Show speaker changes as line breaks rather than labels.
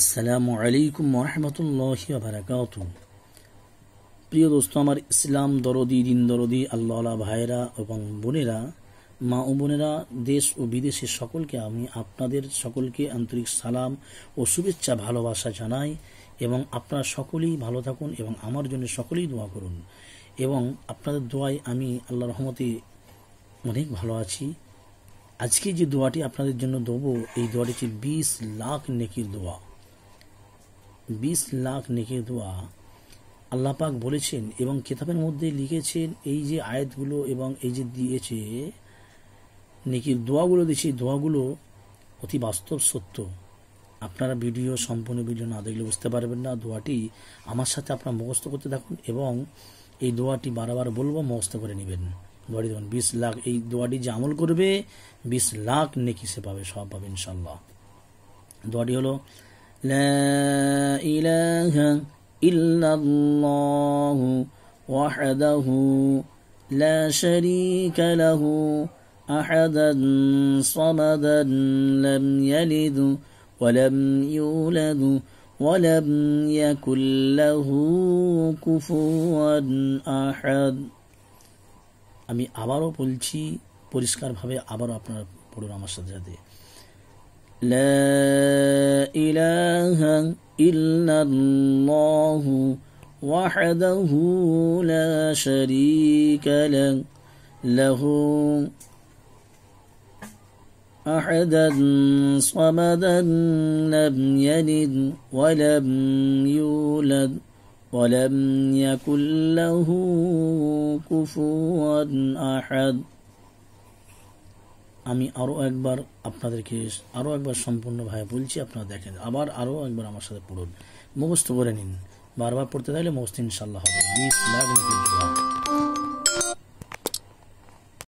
আসসালামু আলাইকুম ওরহমতুল্লাহি ওয়া বারাকাতুহু। প্রিয় দোস্ত, আমার ইসলাম দরদি দিন দরদি আল্লাহ ভাইরা এবং বোনেরা, মা ও বোনেরা, দেশ ও বিদেশের সকলকে আমি আপনাদের সকলকে আন্তরিক সালাম ও শুভেচ্ছা ভালোবাসা জানাই এবং আপনারা সকলেই ভালো থাকুন এবং আমার জন্য সকলেই দোয়া করুন। এবং আপনাদের দোয়ায় আমি আল্লাহর রহমতে অনেক ভালো আছি। আজকে যে দোয়াটি আপনাদের জন্য দেবো, এই দোয়াটি হচ্ছে 20 লাখ নেকির দোয়া। 20 লাখ নেকির দোয়া আল্লাহ পাক বলেছেন এবং কিতাবের মধ্যে লিখেছেন। এই যে আয়াতগুলো এবং এই যে দিয়েছে নেকির দোয়াগুলো দিয়েছে, দোয়াগুলো অতি বাস্তব সত্য। আপনারা সম্পূর্ণ ভিডিও না দেখলে বুঝতে পারবেন না। দোয়াটি আমার সাথে আপনারা মুখস্থ করতে থাকুন এবং এই দোয়াটি বারবার বলবো, মুখস্থ করে নেবেন। দোয়াটি দেখুন, 20 লাখ, এই দোয়াটি যে আমল করবে 20 লাখ নেকি সে পাবে, সব পাবে ইনশাল্লাহ। দোয়াটি হলো লা ইলাহা ইল্লাল্লাহু ওয়াহদাহু লা শারীকা লাহু আহাদান সামাদান লাম ইয়ালিদ ওয়া লাম ইউলাদ ওয়া লাম ইয়াকুল লাহু কুফুয়ান আহাদ। আমি আবারও বলছি পরিষ্কারভাবে, আবারও আপনারা পড়ুন আমার সাথে সাথে। لا إله إلا الله وحده لا شريك له له أحدا صمدا لم يلد ولم يولد ولم يكن له كفوا أحد। আমি আরও একবার আপনাদেরকে সম্পূর্ণভাবে বলছি, আপনারা দেখেন, আবার আরও একবার আমার সাথে পড়ুন, মুখস্থ করে নিন। বারবার পড়তে থাকলে মুখস্থ ইনশাল্লাহ হবে। 20 লাখ নেকির দোয়া।